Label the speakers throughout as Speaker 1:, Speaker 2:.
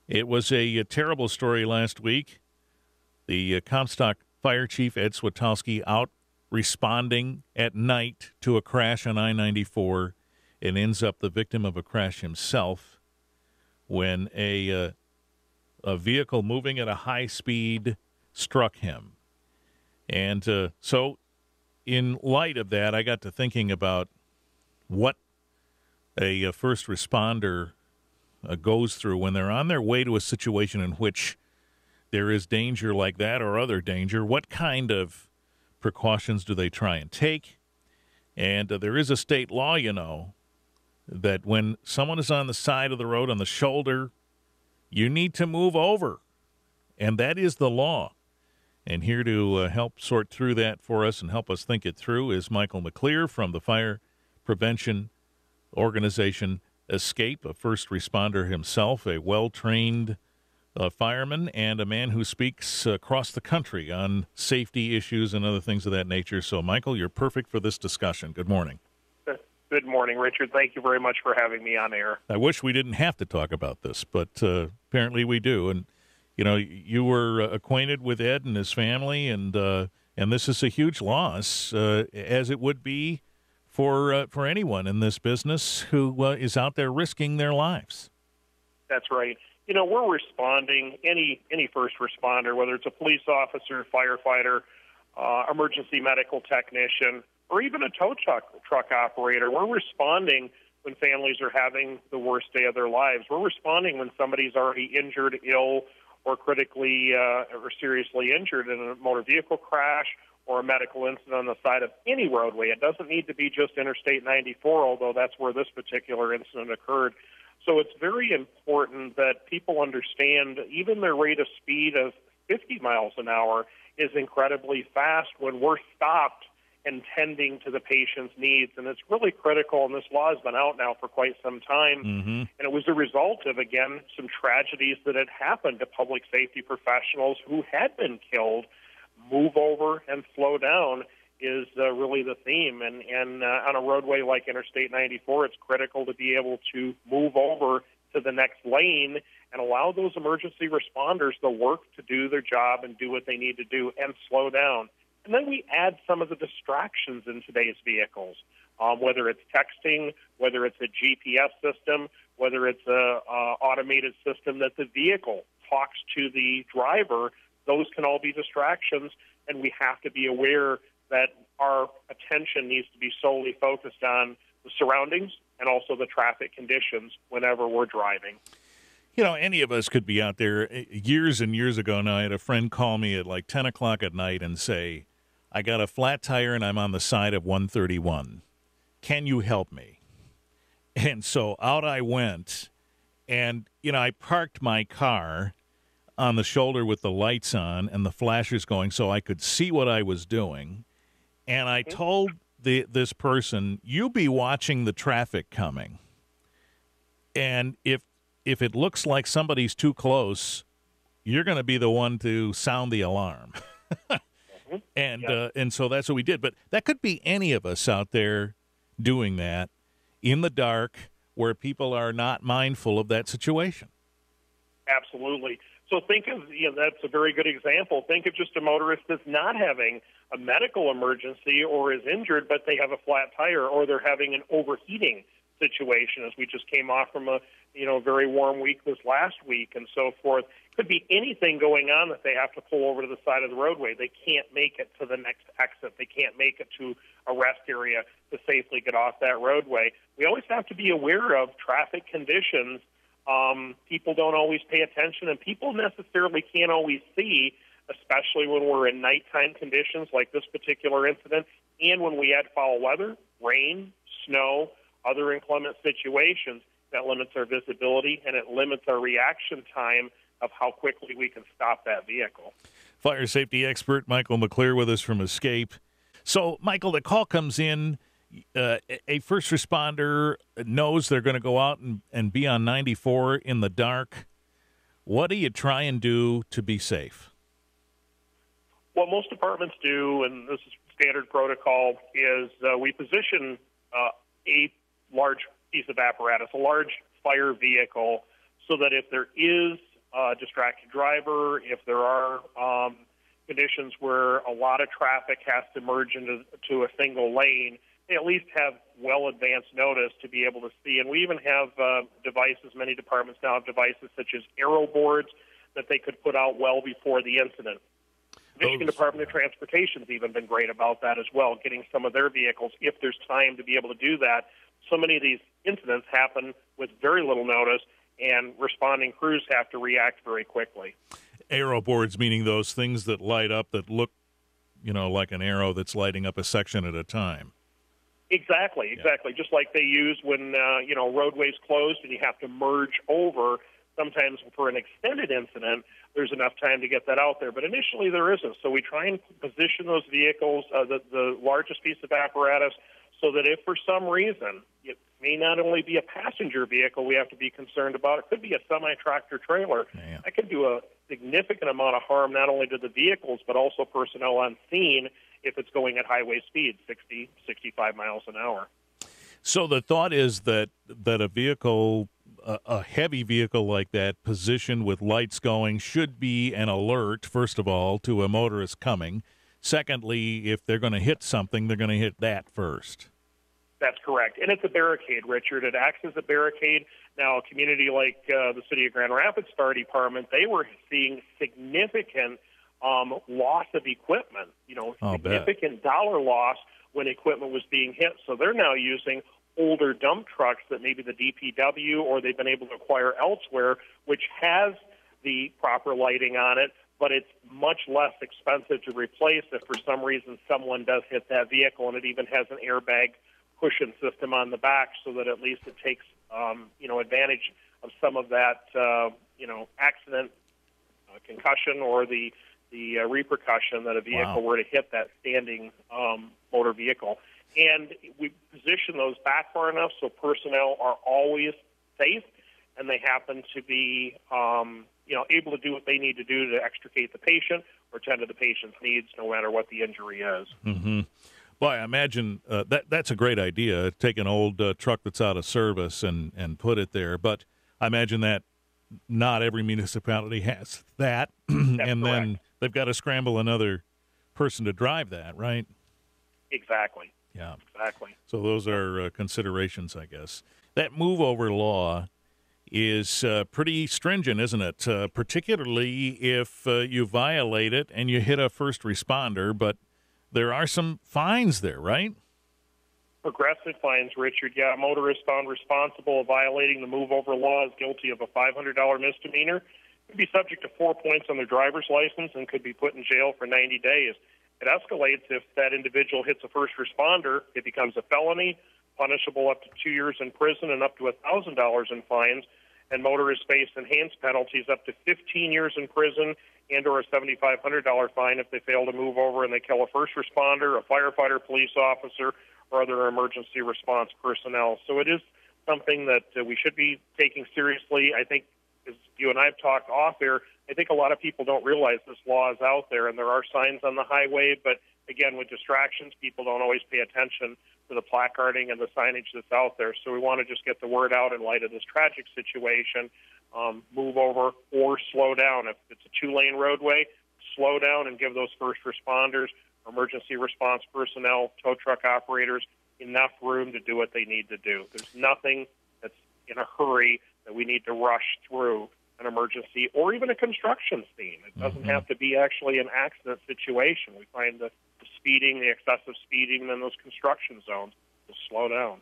Speaker 1: It was a terrible story last week. The Comstock Fire Chief, Ed Switalski, out responding at night to a crash on I-94 and ends up the victim of a crash himself when a vehicle moving at a high speed struck him. And so in light of that, I got to thinking about what a first responder goes through when they're on their way to a situation in which there is danger like that or other danger. What kind of precautions do they try and take? And there is a state law, that when someone is on the side of the road, on the shoulder, you need to move over. And that is the law. And here to help sort through that for us and help us think it through is Michael McLeieer from the fire prevention organization E.S.C.A.P.E, a first responder himself, a well-trained fireman, and a man who speaks across the country on safety issues and other things of that nature. So, Michael, you're perfect for this discussion. Good morning.
Speaker 2: Good morning, Richard. Thank you very much for having me on air.
Speaker 1: I wish we didn't have to talk about this, but apparently we do. And, you were acquainted with Ed and his family, and this is a huge loss, as it would be for anyone in this business who is out there risking their lives.
Speaker 2: That's right. We're responding, any first responder, whether it's a police officer, firefighter, emergency medical technician, or even a tow truck operator. We're responding when families are having the worst day of their lives. We're responding when somebody's already injured, ill, or critically or seriously injured in a motor vehicle crash or a medical incident on the side of any roadway. It doesn't need to be just Interstate 94, although that's where this particular incident occurred. So it's very important that people understand even their rate of speed of 50 miles an hour is incredibly fast when we're stopped and tending to the patient's needs. And it's really critical, and this law has been out now for quite some time.
Speaker 1: Mm-hmm.
Speaker 2: And it was a result of, again, some tragedies that had happened to public safety professionals who had been killed. Move over and slow down is really the theme. And on a roadway like Interstate 94, it's critical to be able to move over to the next lane and allow those emergency responders the work to do their job and do what they need to do and slow down. And then we add some of the distractions in today's vehicles, whether it's texting, whether it's a GPS system, whether it's a automated system that the vehicle talks to the driver. Those can all be distractions, and we have to be aware that our attention needs to be solely focused on the surroundings and also the traffic conditions whenever we're driving.
Speaker 1: Any of us could be out there. Years and years ago now, I had a friend call me at like 10 o'clock at night and say, I got a flat tire and I'm on the side of 131. Can you help me? And so out I went, and, I parked my car on the shoulder with the lights on and the flashers going so I could see what I was doing. And I told this person, you be watching the traffic coming. And if it looks like somebody's too close, you're going to be the one to sound the alarm. And so that's what we did. But that could be any of us out there doing that in the dark where people are not mindful of that situation.
Speaker 2: Absolutely. So think of, that's a very good example. Think of just a motorist that's not having a medical emergency or is injured, but they have a flat tire or they're having an overheating situation, as we just came off from a very warm week this last week and so forth. Could be anything going on that they have to pull over to the side of the roadway. They can't make it to the next exit. They can't make it to a rest area to safely get off that roadway. We always have to be aware of traffic conditions. People don't always pay attention, and people necessarily can't always see, especially when we're in nighttime conditions like this particular incident, and when we add foul weather, rain, snow, other inclement situations. That limits our visibility, and it limits our reaction time of how quickly we can stop that vehicle.
Speaker 1: Fire safety expert Michael McLeieer with us from E.S.C.A.P.E. So, Michael, the call comes in. A first responder knows they're going to go out and be on 94 in the dark. What do you try and do to be safe?
Speaker 2: What most departments do, and this is standard protocol, is we position a large piece of apparatus, a large fire vehicle, so that if there is distracted driver, if there are conditions where a lot of traffic has to merge into a single lane, they at least have well advanced notice to be able to see. And we even have devices, many departments now have devices such as arrow boards that they could put out well before the incident. Michigan Department of Transportation has even been great about that as well, getting some of their vehicles, if there's time to be able to do that. So many of these incidents happen with very little notice, and responding crews have to react very quickly.
Speaker 1: Arrow boards, meaning those things that light up that look, like an arrow that's lighting up a section at a time.
Speaker 2: Exactly. Just like they use when, roadways closed and you have to merge over. Sometimes for an extended incident, there's enough time to get that out there. But initially there isn't. So we try and position those vehicles, the largest piece of apparatus, so that if for some reason it may not only be a passenger vehicle we have to be concerned about, it could be a semi-tractor trailer.
Speaker 1: Man.
Speaker 2: That could do a significant amount of harm not only to the vehicles but also personnel on scene if it's going at highway speed, 60, 65 miles an hour.
Speaker 1: So the thought is that a vehicle, a heavy vehicle like that, positioned with lights going, should be an alert, first of all, to a motorist coming. Secondly, if they're going to hit something, they're going to hit that first.
Speaker 2: That's correct. And it's a barricade, Richard. It acts as a barricade. Now, a community like the City of Grand Rapids Fire Department, they were seeing significant loss of equipment, significant dollar loss when equipment was being hit. So they're now using older dump trucks that maybe the DPW or they've been able to acquire elsewhere, which has the proper lighting on it, but it's much less expensive to replace if for some reason someone does hit that vehicle, and it even has an airbag cushion system on the back so that at least it takes, advantage of some of that, accident, concussion, or the repercussion that a vehicle were to hit that standing motor vehicle. And we position those back far enough so personnel are always safe, and they happen to be, able to do what they need to do to extricate the patient or tend to the patient's needs, no matter what the injury is.
Speaker 1: Mm-hmm. Well, I imagine that's a great idea. Take an old truck that's out of service and put it there. But I imagine that not every municipality has that, and
Speaker 2: correct.
Speaker 1: Then they've got to scramble another person to drive that, right?
Speaker 2: Exactly.
Speaker 1: Yeah.
Speaker 2: Exactly.
Speaker 1: So those are considerations, I guess. That move-over law is pretty stringent, isn't it? Particularly if you violate it and you hit a first responder, but there are some fines there, right?
Speaker 2: Progressive fines, Richard. Yeah, a motorist found responsible of violating the move-over law is guilty of a $500 misdemeanor. Could be subject to 4 points on their driver's license and could be put in jail for 90 days. It escalates if that individual hits a first responder. It becomes a felony, punishable up to 2 years in prison and up to $1,000 in fines. And motorists face enhanced penalties up to 15 years in prison and or a $7,500 fine if they fail to move over and they kill a first responder, a firefighter, police officer, or other emergency response personnel. So it is something that we should be taking seriously. I think, as you and I have talked off air, I think a lot of people don't realize this law is out there, and there are signs on the highway, but again, with distractions, people don't always pay attention to the placarding and the signage that's out there. So we want to just get the word out in light of this tragic situation. Move over or slow down. If it's a two-lane roadway, slow down and give those first responders, emergency response personnel, tow truck operators enough room to do what they need to do. There's nothing that's in a hurry that we need to rush through an emergency or even a construction scene. It doesn't have to be actually an accident situation. We find the speeding, the excessive speeding in those construction zones to slow down.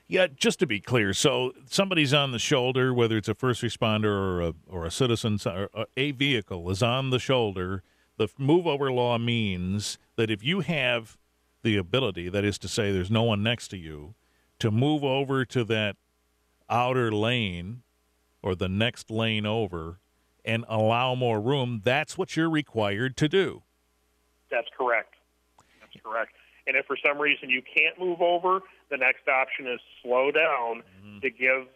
Speaker 1: Yeah, just to be clear, so somebody's on the shoulder, whether it's a first responder or a citizen, or a vehicle is on the shoulder. The move-over law means that if you have the ability, that is to say there's no one next to you, to move over to that outer lane or the next lane over and allow more room, that's what you're required to do.
Speaker 2: That's correct. That's correct. And if for some reason you can't move over, the next option is slow down to give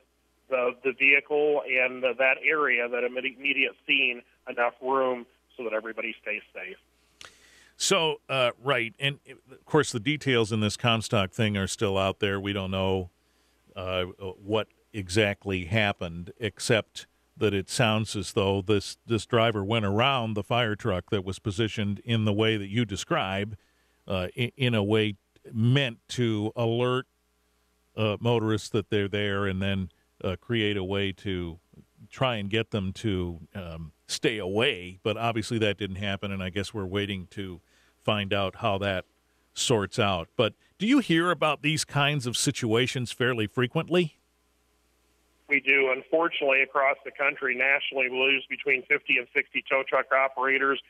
Speaker 2: the vehicle and that area, that immediate scene, enough room so that everybody stays safe.
Speaker 1: So, right, and of course the details in this Comstock thing are still out there. We don't know what exactly happened, except that it sounds as though this driver went around the fire truck that was positioned in the way that you describe, in a way meant to alert motorists that they're there, and then create a way to try and get them to stay away. But obviously that didn't happen, and I guess we're waiting to find out how that sorts out. But do you hear about these kinds of situations fairly frequently?
Speaker 2: We do. Unfortunately, across the country, nationally, we lose between 50 and 60 tow truck operators.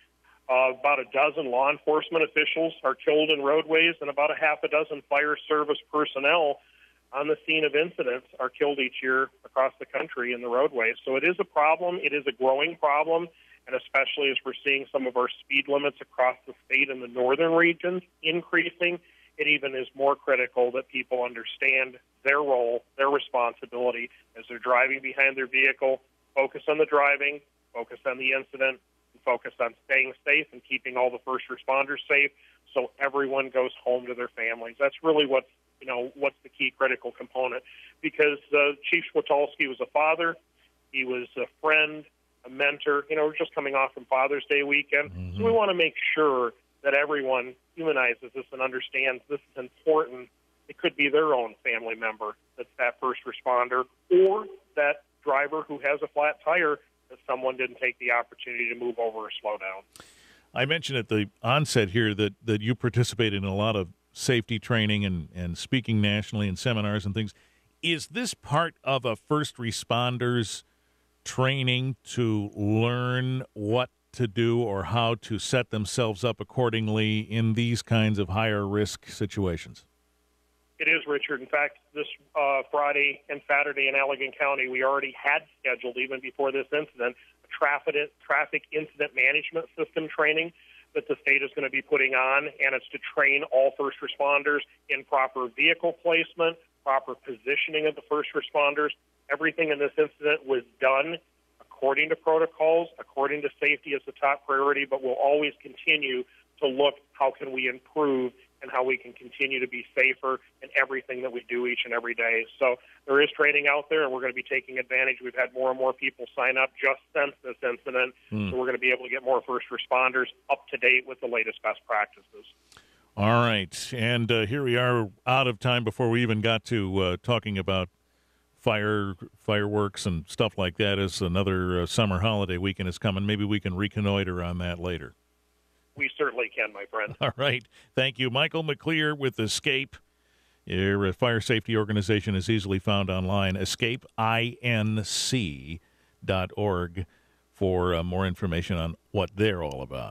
Speaker 2: About a dozen law enforcement officials are killed in roadways, and about a half a dozen fire service personnel on the scene of incidents are killed each year across the country in the roadways. So it is a problem. It is a growing problem, and especially as we're seeing some of our speed limits across the state in the northern regions increasing, it even is more critical that people understand their role, their responsibility as they're driving behind their vehicle, focus on the driving, focus on the incident, and focus on staying safe and keeping all the first responders safe so everyone goes home to their families. That's really what's the key critical component, because Chief Switalski was a father, he was a friend, a mentor. We're just coming off from Father's Day weekend, so we want to make sure that everyone humanizes this and understands this is important. It could be their own family member that's that first responder, or that driver who has a flat tire that someone didn't take the opportunity to move over or slow down.
Speaker 1: I mentioned at the onset here that you participate in a lot of safety training and speaking nationally in seminars and things. Is this part of a first responder's training to learn what to do or how to set themselves up accordingly in these kinds of higher risk situations?
Speaker 2: It is, Richard. In fact, this Friday and Saturday in Allegan County, we already had scheduled, even before this incident, a traffic incident management system training that the state is going to be putting on, and it's to train all first responders in proper vehicle placement, proper positioning of the first responders. Everything in this incident was done according to protocols, according to safety as the top priority, but we'll always continue to look how can we improve and how we can continue to be safer in everything that we do each and every day. So there is training out there, and we're going to be taking advantage. We've had more and more people sign up just since this incident, so we're going to be able to get more first responders up to date with the latest best practices.
Speaker 1: All right, and here we are out of time before we even got to talking about fireworks and stuff like that, as another summer holiday weekend is coming. Maybe we can reconnoiter on that later.
Speaker 2: We certainly can, my friend.
Speaker 1: All right. Thank you. Michael McLeieer with E.S.C.A.P.E. Your fire safety organization is easily found online, E.S.C.A.P.E, INC.org, for more information on what they're all about.